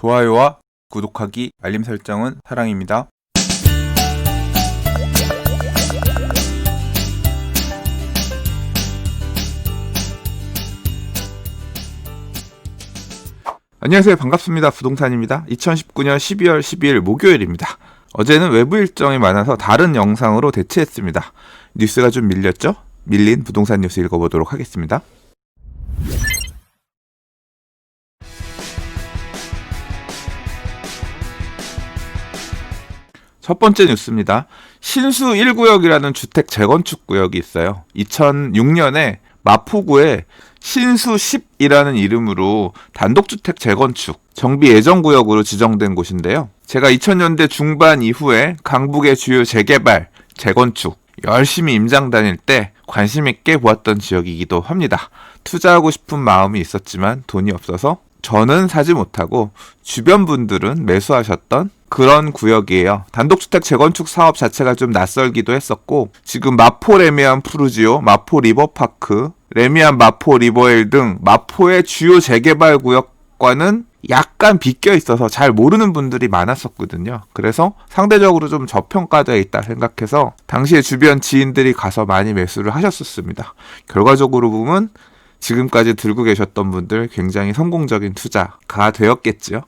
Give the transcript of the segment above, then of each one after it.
좋아요와 구독하기, 알림 설정은 사랑입니다. 안녕하세요. 반갑습니다. 부동산입니다. 2019년 12월 12일 목요일입니다. 어제는 외부 일정이 많아서 다른 영상으로 대체했습니다. 뉴스가 좀 밀렸죠? 밀린 부동산 뉴스 읽어보도록 하겠습니다. 첫 번째 뉴스입니다. 신수 1구역이라는 주택 재건축 구역이 있어요. 2006년에 마포구에 신수 10이라는 이름으로 단독주택 재건축, 정비 예정구역으로 지정된 곳인데요. 제가 2000년대 중반 이후에 강북의 주요 재개발, 재건축, 열심히 임장 다닐 때 관심 있게 보았던 지역이기도 합니다. 투자하고 싶은 마음이 있었지만 돈이 없어서 저는 사지 못하고 주변 분들은 매수하셨던 그런 구역이에요. 단독주택 재건축 사업 자체가 좀 낯설기도 했었고, 지금 마포 레미안 푸르지오, 마포 리버파크, 레미안 마포 리버힐 등 마포의 주요 재개발 구역과는 약간 비껴 있어서 잘 모르는 분들이 많았었거든요. 그래서 상대적으로 좀 저평가되어 있다 생각해서 당시에 주변 지인들이 가서 많이 매수를 하셨었습니다. 결과적으로 보면 지금까지 들고 계셨던 분들 굉장히 성공적인 투자가 되었겠죠.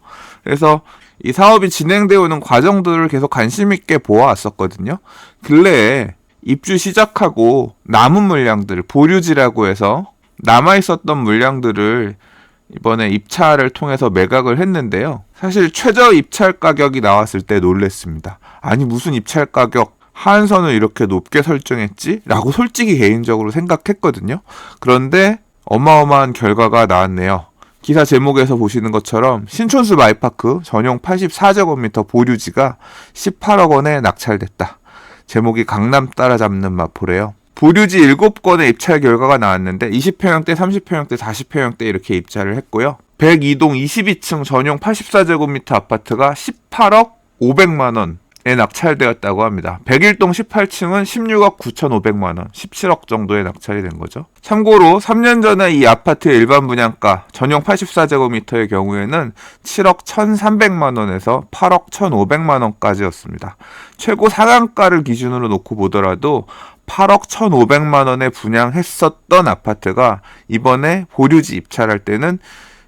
그래서 이 사업이 진행되어 오는 과정들을 계속 관심 있게 보아왔었거든요. 근래에 입주 시작하고 남은 물량들, 보류지라고 해서 남아있었던 물량들을 이번에 입찰을 통해서 매각을 했는데요. 사실 최저 입찰 가격이 나왔을 때 놀랬습니다. 아니 무슨 입찰 가격 하한선을 이렇게 높게 설정했지? 라고 솔직히 개인적으로 생각했거든요. 그런데 어마어마한 결과가 나왔네요. 기사 제목에서 보시는 것처럼 신촌수 마이파크 전용 84제곱미터 보류지가 18억 원에 낙찰됐다. 제목이 강남 따라잡는 마포래요. 보류지 7건의 입찰 결과가 나왔는데 20평형대, 30평형대, 40평형대 이렇게 입찰을 했고요. 102동 22층 전용 84제곱미터 아파트가 18억 500만 원에 낙찰되었다고 합니다. 101동 18층은 16억 9,500만 원, 17억 정도에 낙찰이 된 거죠. 참고로 3년 전에 이 아파트의 일반 분양가 전용 84제곱미터의 경우에는 7억 1,300만 원에서 8억 1,500만 원까지였습니다. 최고 상한가를 기준으로 놓고 보더라도 8억 1,500만 원에 분양했었던 아파트가 이번에 보류지 입찰할 때는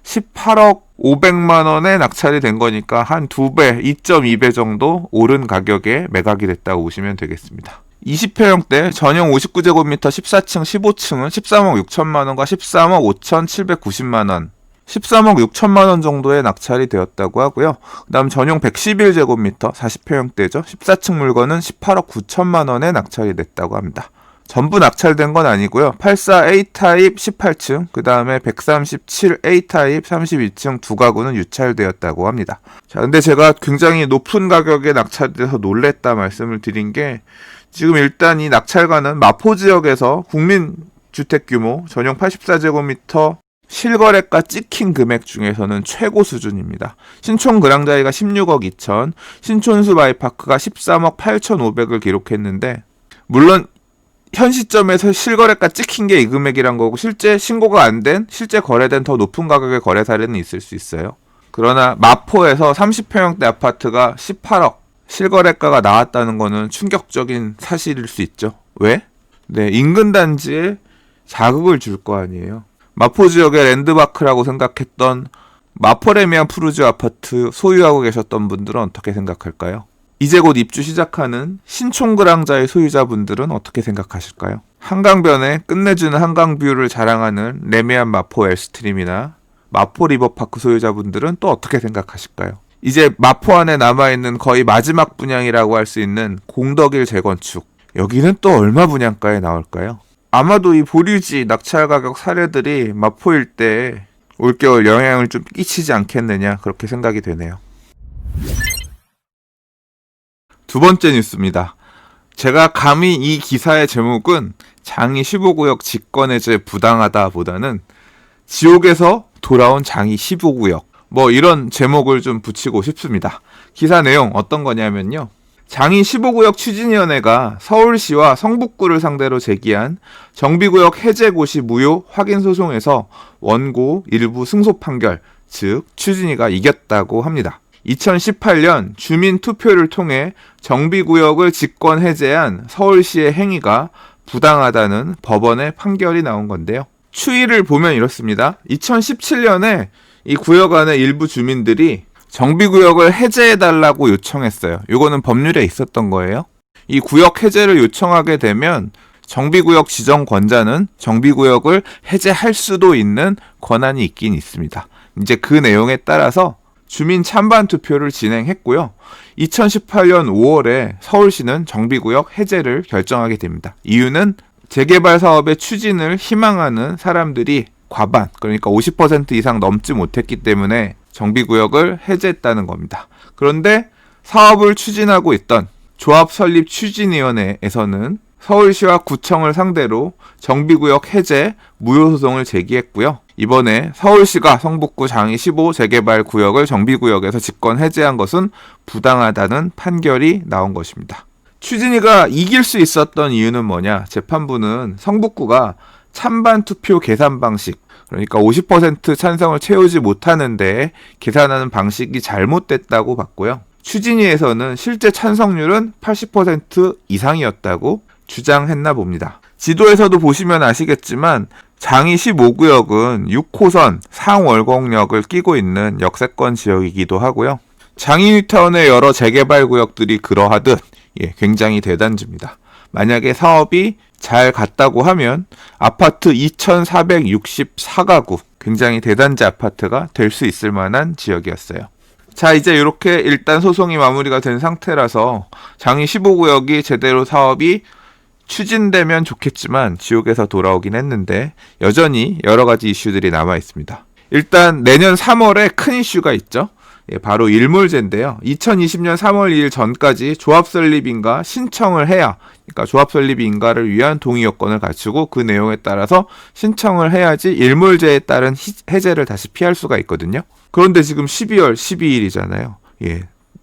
18억 500만 원에 낙찰이 된 거니까 한 2배, 2.2배 정도 오른 가격에 매각이 됐다고 보시면 되겠습니다. 20평형대 전용 59제곱미터 14층, 15층은 13억 6천만 원과 13억 5,790만 원, 13억 6천만 원 정도에 낙찰이 되었다고 하고요. 그 다음 전용 111제곱미터 40평형대죠. 14층 물건은 18억 9천만 원에 낙찰이 됐다고 합니다. 전부 낙찰된 건 아니고요. 84A타입 18층, 그 다음에 137A타입 32층 두 가구는 유찰되었다고 합니다. 자, 근데 제가 굉장히 높은 가격에 낙찰돼서 놀랬다 말씀을 드린 게, 지금 일단 이 낙찰가는 마포 지역에서 국민주택 규모 전용 84제곱미터 실거래가 찍힌 금액 중에서는 최고 수준입니다. 신촌 그랑자이가 16억 2천, 신촌수 마이파크가 13억 8,500을 기록했는데, 물론 현 시점에서 실거래가 찍힌 게 이 금액이란 거고, 실제 신고가 안 된, 실제 거래된 더 높은 가격의 거래 사례는 있을 수 있어요. 그러나 마포에서 30평형대 아파트가 18억 실거래가가 나왔다는 거는 충격적인 사실일 수 있죠. 왜? 네, 인근 단지에 자극을 줄 거 아니에요. 마포 지역의 랜드마크라고 생각했던 마포레미안 푸르지오 아파트 소유하고 계셨던 분들은 어떻게 생각할까요? 이제 곧 입주 시작하는 신촌그랑자의 소유자분들은 어떻게 생각하실까요? 한강변에 끝내주는 한강뷰를 자랑하는 레미안 마포 엘스트림이나 마포 리버파크 소유자분들은 또 어떻게 생각하실까요? 이제 마포 안에 남아있는 거의 마지막 분양이라고 할 수 있는 공덕일 재건축, 여기는 또 얼마 분양가에 나올까요? 아마도 이 보류지 낙찰 가격 사례들이 마포 일대에 올겨울 영향을 좀 끼치지 않겠느냐, 그렇게 생각이 되네요. 두 번째 뉴스입니다. 제가 감히 이 기사의 제목은 장이 15구역 직권해제 부당하다 보다는 지옥에서 돌아온 장이 15구역, 이런 제목을 좀 붙이고 싶습니다. 기사 내용 어떤 거냐면요. 장이 15구역 추진위원회가 서울시와 성북구를 상대로 제기한 정비구역 해제 고시 무효 확인 소송에서 원고 일부 승소 판결, 즉 추진위가 이겼다고 합니다. 2018년 주민 투표를 통해 정비구역을 직권 해제한 서울시의 행위가 부당하다는 법원의 판결이 나온 건데요. 추이를 보면 이렇습니다. 2017년에 이 구역 안의 일부 주민들이 정비구역을 해제해달라고 요청했어요. 이거는 법률에 있었던 거예요. 이 구역 해제를 요청하게 되면 정비구역 지정권자는 정비구역을 해제할 수도 있는 권한이 있긴 있습니다. 이제 그 내용에 따라서 주민 찬반 투표를 진행했고요. 2018년 5월에 서울시는 정비구역 해제를 결정하게 됩니다. 이유는 재개발 사업의 추진을 희망하는 사람들이 과반, 그러니까 50% 이상 넘지 못했기 때문에 정비구역을 해제했다는 겁니다. 그런데 사업을 추진하고 있던 조합 설립 추진위원회에서는 서울시와 구청을 상대로 정비구역 해제 무효 소송을 제기했고요. 이번에 서울시가 성북구 장이 15 재개발 구역을 정비구역에서 직권 해제한 것은 부당하다는 판결이 나온 것입니다. 추진위가 이길 수 있었던 이유는 뭐냐? 재판부는 성북구가 찬반 투표 계산 방식, 그러니까 50% 찬성을 채우지 못하는데 계산하는 방식이 잘못됐다고 봤고요. 추진위에서는 실제 찬성률은 80% 이상이었다고 주장했나 봅니다. 지도에서도 보시면 아시겠지만 장이 15구역은 6호선 상월곡역을 끼고 있는 역세권 지역이기도 하고요. 장이 뉴타운의 여러 재개발 구역들이 그러하듯 굉장히 대단지입니다. 만약에 사업이 잘 갔다고 하면 아파트 2,464가구, 굉장히 대단지 아파트가 될 수 있을 만한 지역이었어요. 자, 이제 이렇게 일단 소송이 마무리가 된 상태라서 장이 15구역이 제대로 사업이 추진되면 좋겠지만 지옥에서 돌아오긴 했는데 여전히 여러 가지 이슈들이 남아 있습니다. 일단 내년 3월에 큰 이슈가 있죠. 바로 일몰제인데요. 2020년 3월 2일 전까지 조합설립인가 신청을 해야, 그러니까 조합설립인가를 위한 동의 요건을 갖추고 그 내용에 따라서 신청을 해야지 일몰제에 따른 해제를 다시 피할 수가 있거든요. 그런데 지금 12월 12일이잖아요.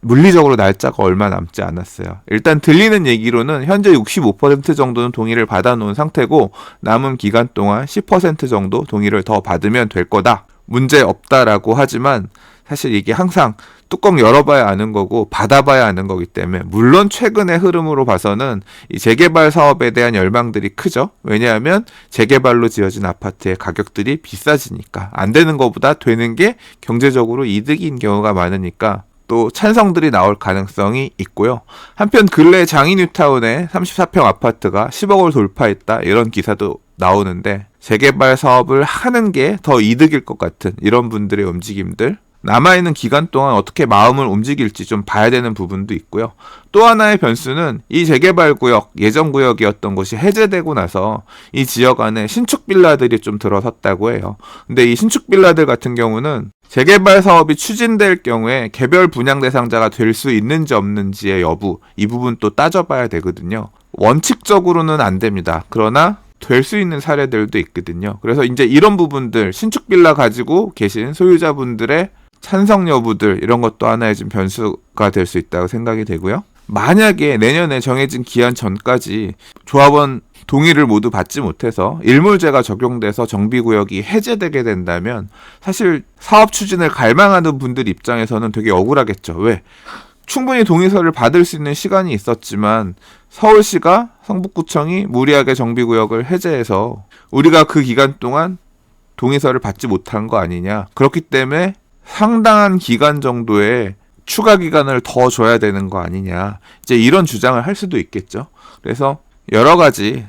물리적으로 날짜가 얼마 남지 않았어요. 일단 들리는 얘기로는 현재 65% 정도는 동의를 받아놓은 상태고 남은 기간 동안 10% 정도 동의를 더 받으면 될 거다. 문제 없다라고 하지만 사실 이게 항상 뚜껑 열어봐야 아는 거고 받아봐야 아는 거기 때문에, 물론 최근의 흐름으로 봐서는 이 재개발 사업에 대한 열망들이 크죠. 왜냐하면 재개발로 지어진 아파트의 가격들이 비싸지니까, 안 되는 것보다 되는 게 경제적으로 이득인 경우가 많으니까 또 찬성들이 나올 가능성이 있고요. 한편 근래 장이 뉴타운에 34평 아파트가 10억을 돌파했다, 이런 기사도 나오는데 재개발 사업을 하는 게 더 이득일 것 같은 이런 분들의 움직임들, 남아있는 기간 동안 어떻게 마음을 움직일지 좀 봐야 되는 부분도 있고요. 또 하나의 변수는 이 재개발 구역, 예정 구역이었던 곳이 해제되고 나서 이 지역 안에 신축 빌라들이 좀 들어섰다고 해요. 근데 이 신축 빌라들 같은 경우는 재개발 사업이 추진될 경우에 개별 분양 대상자가 될 수 있는지 없는지의 여부, 이 부분 또 따져봐야 되거든요. 원칙적으로는 안 됩니다. 그러나 될 수 있는 사례들도 있거든요. 그래서 이제 이런 부분들, 신축 빌라 가지고 계신 소유자분들의 찬성 여부들, 이런 것도 하나의 좀 변수가 될 수 있다고 생각이 되고요. 만약에 내년에 정해진 기한 전까지 조합원 동의를 모두 받지 못해서 일몰제가 적용돼서 정비구역이 해제되게 된다면 사실 사업 추진을 갈망하는 분들 입장에서는 되게 억울하겠죠. 왜? 충분히 동의서를 받을 수 있는 시간이 있었지만 서울시가, 성북구청이 무리하게 정비구역을 해제해서 우리가 그 기간 동안 동의서를 받지 못한 거 아니냐. 그렇기 때문에 상당한 기간 정도의 추가 기간을 더 줘야 되는 거 아니냐. 이제 이런 주장을 할 수도 있겠죠. 그래서 여러 가지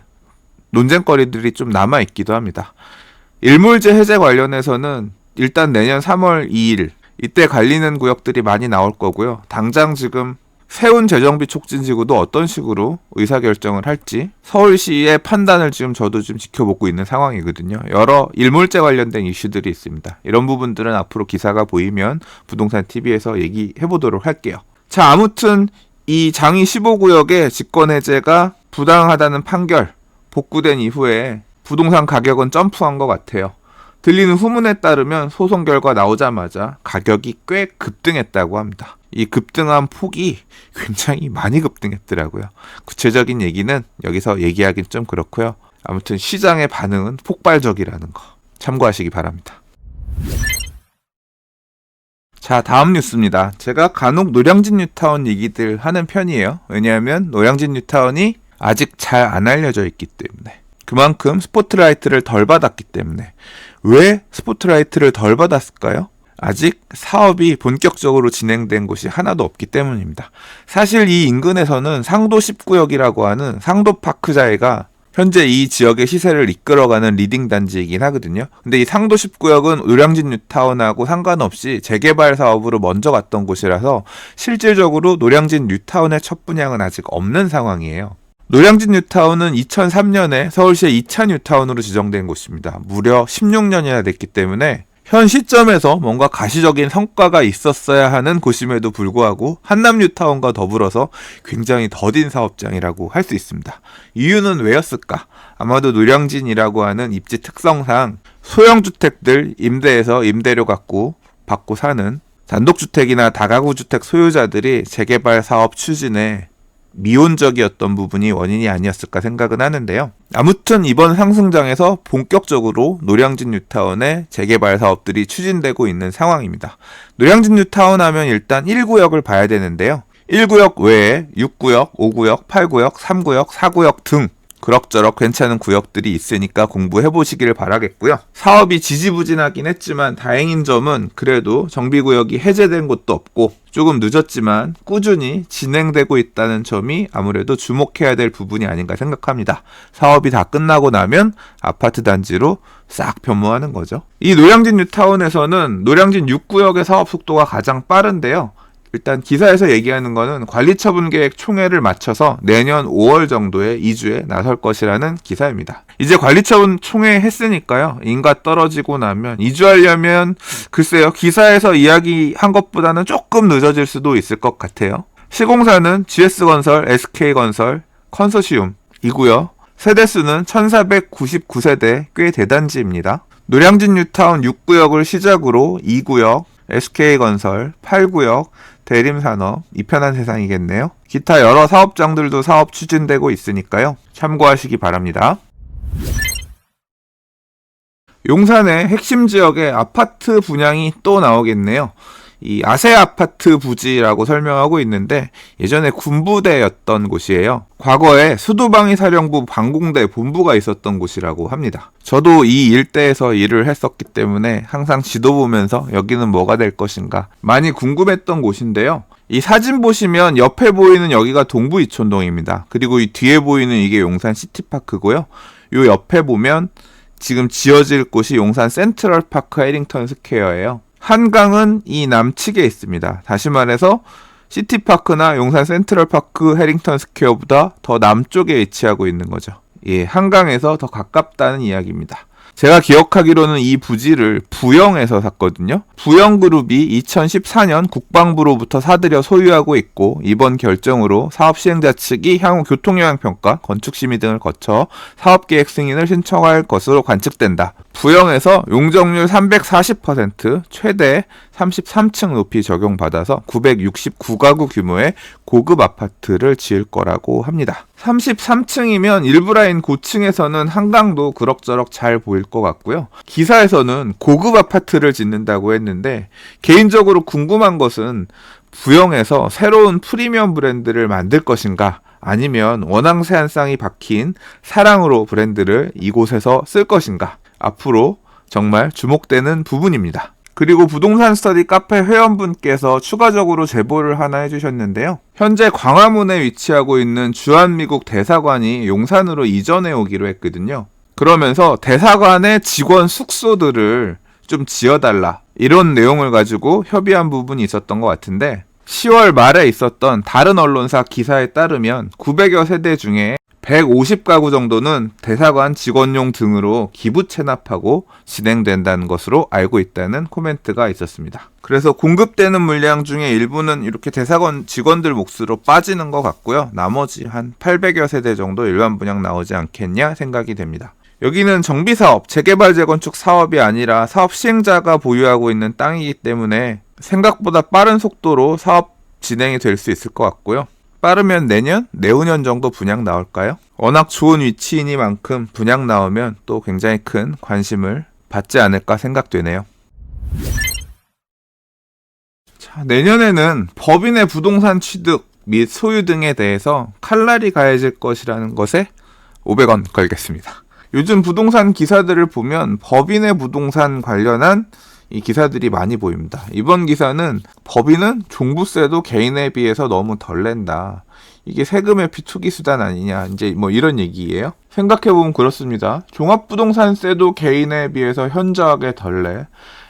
논쟁거리들이 좀 남아있기도 합니다. 일몰제 해제 관련해서는 일단 내년 3월 2일 이때 갈리는 구역들이 많이 나올 거고요. 당장 지금 세운 재정비 촉진지구도 어떤 식으로 의사결정을 할지 서울시의 판단을 지금 저도 좀 지켜보고 있는 상황이거든요. 여러 일몰제 관련된 이슈들이 있습니다. 이런 부분들은 앞으로 기사가 보이면 부동산 TV에서 얘기해보도록 할게요. 자, 아무튼 이 장이 15구역의 직권해제가 부당하다는 판결 복구된 이후에 부동산 가격은 점프한 것 같아요. 들리는 후문에 따르면 소송 결과 나오자마자 가격이 꽤 급등했다고 합니다. 이 급등한 폭이 굉장히 많이 급등했더라고요. 구체적인 얘기는 여기서 얘기하긴 좀 그렇고요. 아무튼 시장의 반응은 폭발적이라는 거 참고하시기 바랍니다. 자, 다음 뉴스입니다. 제가 간혹 노량진 뉴타운 얘기들 하는 편이에요. 왜냐하면 노량진 뉴타운이 아직 잘 안 알려져 있기 때문에, 그만큼 스포트라이트를 덜 받았기 때문에. 왜 스포트라이트를 덜 받았을까요? 아직 사업이 본격적으로 진행된 곳이 하나도 없기 때문입니다. 사실 이 인근에서는 상도 10구역이라고 하는 상도파크자회가 현재 이 지역의 시세를 이끌어가는 리딩 단지이긴 하거든요. 근데 이 상도 10구역은 노량진 뉴타운하고 상관없이 재개발 사업으로 먼저 갔던 곳이라서 실질적으로 노량진 뉴타운의 첫 분양은 아직 없는 상황이에요. 노량진 뉴타운은 2003년에 서울시의 2차 뉴타운으로 지정된 곳입니다. 무려 16년이나 됐기 때문에 현 시점에서 뭔가 가시적인 성과가 있었어야 하는 곳임에도 불구하고 한남 뉴타운과 더불어서 굉장히 더딘 사업장이라고 할 수 있습니다. 이유는 왜였을까? 아마도 노량진이라고 하는 입지 특성상 소형주택들 임대해서 임대료 받고 사는 단독주택이나 다가구주택 소유자들이 재개발 사업 추진에 미온적이었던 부분이 원인이 아니었을까 생각은 하는데요. 아무튼 이번 상승장에서 본격적으로 노량진 뉴타운의 재개발 사업들이 추진되고 있는 상황입니다. 노량진 뉴타운 하면 일단 1구역을 봐야 되는데요. 1구역 외에 6구역, 5구역, 8구역, 3구역, 4구역 등 그럭저럭 괜찮은 구역들이 있으니까 공부해보시길 바라겠고요. 사업이 지지부진하긴 했지만 다행인 점은 그래도 정비구역이 해제된 곳도 없고 조금 늦었지만 꾸준히 진행되고 있다는 점이 아무래도 주목해야 될 부분이 아닌가 생각합니다. 사업이 다 끝나고 나면 아파트 단지로 싹 변모하는 거죠. 이 노량진 뉴타운에서는 노량진 6구역의 사업 속도가 가장 빠른데요. 일단 기사에서 얘기하는 거는 관리처분계획 총회를 마쳐서 내년 5월 정도에 이주에 나설 것이라는 기사입니다. 이제 관리처분 총회 했으니까요. 인가 떨어지고 나면 이주하려면 글쎄요. 기사에서 이야기한 것보다는 조금 늦어질 수도 있을 것 같아요. 시공사는 GS건설, SK건설, 컨소시움이고요. 세대수는 1499세대 꽤 대단지입니다. 노량진 뉴타운 6구역을 시작으로 2구역, SK건설, 8구역, 대림산업, 이편한 세상이겠네요. 기타 여러 사업장들도 사업 추진되고 있으니까요. 참고하시기 바랍니다. 용산의 핵심 지역에 아파트 분양이 또 나오겠네요. 이 아세 아파트 부지라고 설명하고 있는데 예전에 군부대였던 곳이에요. 과거에 수도방위사령부 방공대 본부가 있었던 곳이라고 합니다. 저도 이 일대에서 일을 했었기 때문에 항상 지도 보면서 여기는 뭐가 될 것인가 많이 궁금했던 곳인데요. 이 사진 보시면 옆에 보이는 여기가 동부 이촌동입니다. 그리고 이 뒤에 보이는 이게 용산 시티파크고요. 요 옆에 보면 지금 지어질 곳이 용산 센트럴파크 해링턴 스퀘어예요. 한강은 이 남측에 있습니다. 다시 말해서 시티파크나 용산 센트럴파크 해링턴 스퀘어보다 더 남쪽에 위치하고 있는 거죠. 예, 한강에서 더 가깝다는 이야기입니다. 제가 기억하기로는 이 부지를 부영에서 샀거든요. 부영그룹이 2014년 국방부로부터 사들여 소유하고 있고 이번 결정으로 사업 시행자 측이 향후 교통영향평가, 건축심의 등을 거쳐 사업계획 승인을 신청할 것으로 관측된다. 부영에서 용적률 340%, 최대 33층 높이 적용받아서 969가구 규모의 고급 아파트를 지을 거라고 합니다. 33층이면 일부라인 고층에서는 한강도 그럭저럭 잘 보일 것 같고요. 기사에서는 고급 아파트를 짓는다고 했는데 개인적으로 궁금한 것은 부영에서 새로운 프리미엄 브랜드를 만들 것인가 아니면 원앙새 한 쌍이 박힌 사랑으로 브랜드를 이곳에서 쓸 것인가 앞으로 정말 주목되는 부분입니다. 그리고 부동산 스터디 카페 회원분께서 추가적으로 제보를 하나 해주셨는데요. 현재 광화문에 위치하고 있는 주한미국 대사관이 용산으로 이전해 오기로 했거든요. 그러면서 대사관의 직원 숙소들을 좀 지어달라 이런 내용을 가지고 협의한 부분이 있었던 것 같은데 10월 말에 있었던 다른 언론사 기사에 따르면 900여 세대 중에 150가구 정도는 대사관 직원용 등으로 기부 체납하고 진행된다는 것으로 알고 있다는 코멘트가 있었습니다. 그래서 공급되는 물량 중에 일부는 이렇게 대사관 직원들 몫으로 빠지는 것 같고요. 나머지 한 800여 세대 정도 일반 분양 나오지 않겠냐 생각이 됩니다. 여기는 정비사업, 재개발 재건축 사업이 아니라 사업 시행자가 보유하고 있는 땅이기 때문에 생각보다 빠른 속도로 사업 진행이 될 수 있을 것 같고요. 빠르면 내년, 내후년 정도 분양 나올까요? 워낙 좋은 위치이니만큼 분양 나오면 또 굉장히 큰 관심을 받지 않을까 생각되네요. 자, 내년에는 법인의 부동산 취득 및 소유 등에 대해서 칼날이 가해질 것이라는 것에 500원 걸겠습니다. 요즘 부동산 기사들을 보면 법인의 부동산 관련한 이 기사들이 많이 보입니다. 이번 기사는 법인은 종부세도 개인에 비해서 너무 덜 낸다. 이게 세금의 투기 수단 아니냐. 이제 뭐 이런 얘기예요. 생각해보면 그렇습니다. 종합부동산세도 개인에 비해서 현저하게 덜 내.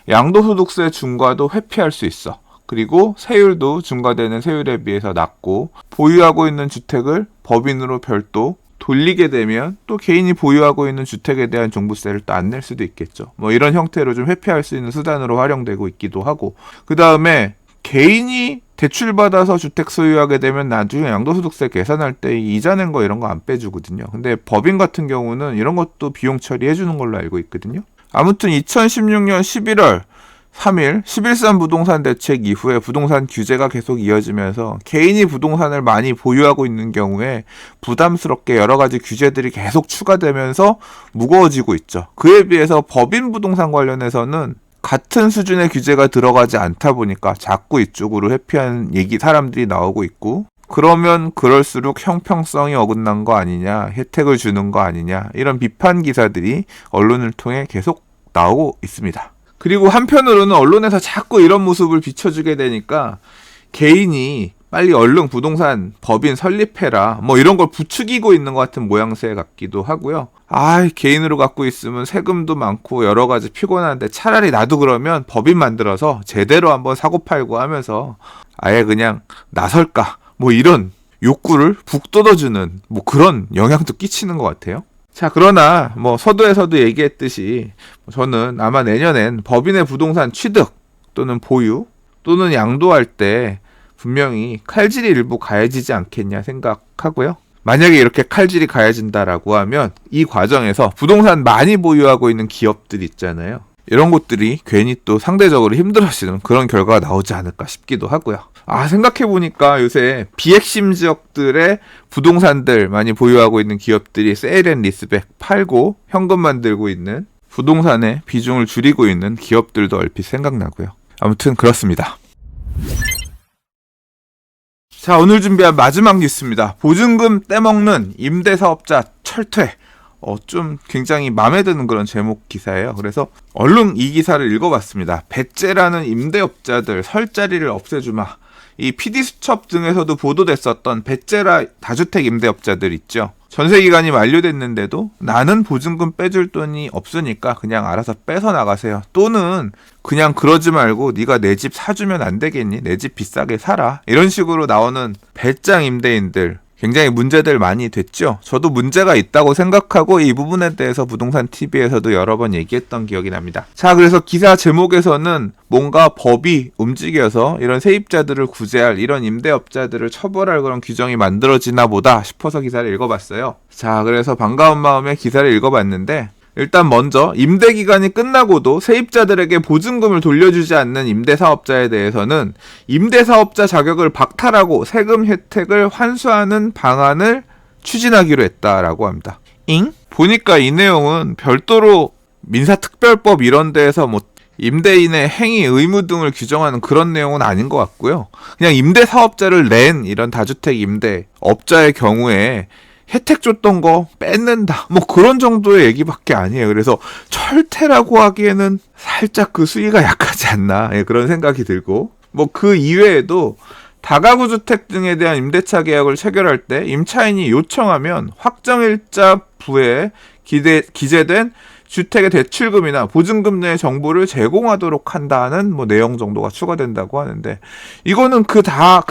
양도소득세 중과도 회피할 수 있어. 그리고 세율도 중과되는 세율에 비해서 낮고, 보유하고 있는 주택을 법인으로 별도 돌리게 되면 또 개인이 보유하고 있는 주택에 대한 종부세를 또 안 낼 수도 있겠죠. 뭐 이런 형태로 좀 회피할 수 있는 수단으로 활용되고 있기도 하고, 그 다음에 개인이 대출받아서 주택 소유하게 되면 나중에 양도소득세 계산할 때 이자 낸 거 이런 거 안 빼주거든요. 근데 법인 같은 경우는 이런 것도 비용 처리해 주는 걸로 알고 있거든요. 아무튼 2016년 11월 3일 11.3 부동산 대책 이후에 부동산 규제가 계속 이어지면서 개인이 부동산을 많이 보유하고 있는 경우에 부담스럽게 여러 가지 규제들이 계속 추가되면서 무거워지고 있죠. 그에 비해서 법인 부동산 관련해서는 같은 수준의 규제가 들어가지 않다 보니까 자꾸 이쪽으로 회피하는 사람들이 나오고 있고, 그러면 그럴수록 형평성이 어긋난 거 아니냐, 혜택을 주는 거 아니냐, 이런 비판 기사들이 언론을 통해 계속 나오고 있습니다. 그리고 한편으로는 언론에서 자꾸 이런 모습을 비춰주게 되니까 개인이 빨리 얼른 부동산 법인 설립해라, 뭐 이런 걸 부추기고 있는 것 같은 모양새 같기도 하고요. 개인으로 갖고 있으면 세금도 많고 여러 가지 피곤한데 차라리 나도 그러면 법인 만들어서 제대로 한번 사고팔고 하면서 아예 그냥 나설까, 뭐 이런 욕구를 북돋아주는 뭐 그런 영향도 끼치는 것 같아요. 자, 그러나 뭐 서두에서도 얘기했듯이 저는 아마 내년엔 법인의 부동산 취득 또는 보유 또는 양도할 때 분명히 칼질이 일부 가해지지 않겠냐 생각하고요. 만약에 이렇게 칼질이 가해진다라고 하면 이 과정에서 부동산 많이 보유하고 있는 기업들 있잖아요. 이런 곳들이 괜히 또 상대적으로 힘들어지는 그런 결과가 나오지 않을까 싶기도 하고요. 생각해보니까 요새 비핵심 지역들의 부동산들 많이 보유하고 있는 기업들이 세일앤리스백 팔고 현금만 들고 있는 부동산의 비중을 줄이고 있는 기업들도 얼핏 생각나고요. 아무튼 그렇습니다. 자, 오늘 준비한 마지막 뉴스입니다. 보증금 떼먹는 임대사업자 철퇴. 좀 굉장히 마음에 드는 그런 제목 기사예요. 그래서 얼른 이 기사를 읽어봤습니다. 배째라는 임대업자들 설 자리를 없애주마. 이 PD수첩 등에서도 보도됐었던 배째라 다주택 임대업자들 있죠. 전세기간이 만료됐는데도 나는 보증금 빼줄 돈이 없으니까 그냥 알아서 뺏어 나가세요. 또는 그냥 그러지 말고 네가 내 집 사주면 안 되겠니? 내 집 비싸게 사라. 이런 식으로 나오는 배짱 임대인들 굉장히 문제들 많이 됐죠. 저도 문제가 있다고 생각하고 이 부분에 대해서 부동산 TV에서도 여러 번 얘기했던 기억이 납니다. 자, 그래서 기사 제목에서는 뭔가 법이 움직여서 이런 세입자들을 구제할, 이런 임대업자들을 처벌할 그런 규정이 만들어지나 보다 싶어서 기사를 읽어봤어요. 자, 그래서 반가운 마음에 기사를 읽어봤는데, 일단 먼저 임대기간이 끝나고도 세입자들에게 보증금을 돌려주지 않는 임대사업자에 대해서는 임대사업자 자격을 박탈하고 세금 혜택을 환수하는 방안을 추진하기로 했다라고 합니다. 보니까 이 내용은 별도로 민사특별법 이런 데에서 뭐 임대인의 행위, 의무 등을 규정하는 그런 내용은 아닌 것 같고요. 그냥 임대사업자를 낸 이런 다주택 임대업자의 경우에 혜택 줬던 거 뺏는다, 뭐 그런 정도의 얘기밖에 아니에요. 그래서 철퇴라고 하기에는 살짝 그 수위가 약하지 않나, 그런 생각이 들고, 뭐 그 이외에도 다가구 주택 등에 대한 임대차 계약을 체결할 때 임차인이 요청하면 확정일자 부에 기재된 주택의 대출금이나 보증금 내 정보를 제공하도록 한다는 뭐 내용 정도가 추가된다고 하는데, 이거는 그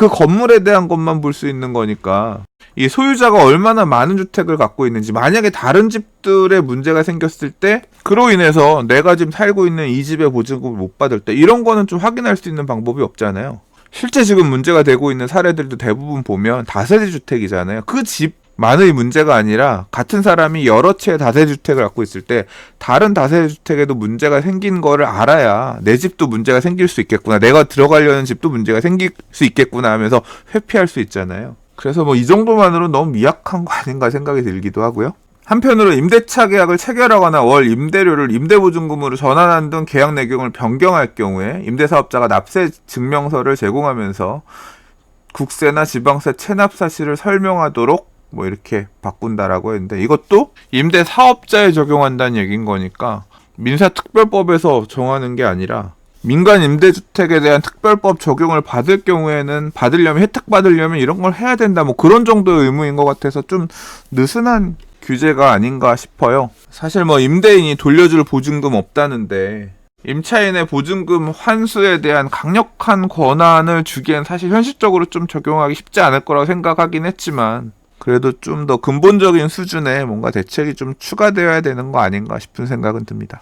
건물에 대한 것만 볼 수 있는 거니까 이 소유자가 얼마나 많은 주택을 갖고 있는지, 만약에 다른 집들의 문제가 생겼을 때 그로 인해서 내가 지금 살고 있는 이 집의 보증금을 못 받을 때 이런 거는 좀 확인할 수 있는 방법이 없잖아요. 실제 지금 문제가 되고 있는 사례들도 대부분 보면 다세대 주택이잖아요. 그 집 만의 문제가 아니라 같은 사람이 여러 채의 다세주택을 갖고 있을 때 다른 다세주택에도 문제가 생긴 거를 알아야 내 집도 문제가 생길 수 있겠구나, 내가 들어가려는 집도 문제가 생길 수 있겠구나 하면서 회피할 수 있잖아요. 그래서 뭐 이 정도만으로 너무 미약한 거 아닌가 생각이 들기도 하고요. 한편으로 임대차 계약을 체결하거나 월 임대료를 임대보증금으로 전환하는 등 계약 내용을 변경할 경우에 임대사업자가 납세 증명서를 제공하면서 국세나 지방세 체납 사실을 설명하도록 뭐 이렇게 바꾼다라고 했는데, 이것도 임대사업자에 적용한다는 얘기인 거니까 민사특별법에서 정하는 게 아니라 민간 임대주택에 대한 특별법 적용을 받을 경우에는 혜택 받으려면 이런 걸 해야 된다, 뭐 그런 정도의 의무인 것 같아서 좀 느슨한 규제가 아닌가 싶어요. 사실 뭐 임대인이 돌려줄 보증금 없다는데 임차인의 보증금 환수에 대한 강력한 권한을 주기엔 사실 현실적으로 좀 적용하기 쉽지 않을 거라고 생각하긴 했지만, 그래도 좀 더 근본적인 수준의 뭔가 대책이 좀 추가되어야 되는 거 아닌가 싶은 생각은 듭니다.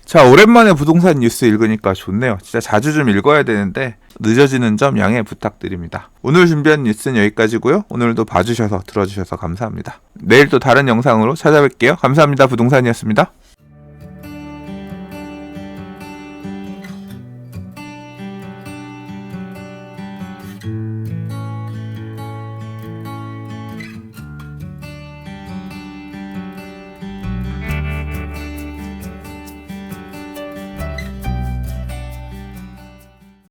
자, 오랜만에 부동산 뉴스 읽으니까 좋네요. 진짜 자주 좀 읽어야 되는데 늦어지는 점 양해 부탁드립니다. 오늘 준비한 뉴스는 여기까지고요. 오늘도 봐주셔서 들어주셔서 감사합니다. 내일 또 다른 영상으로 찾아뵐게요. 감사합니다. 부동산이었습니다.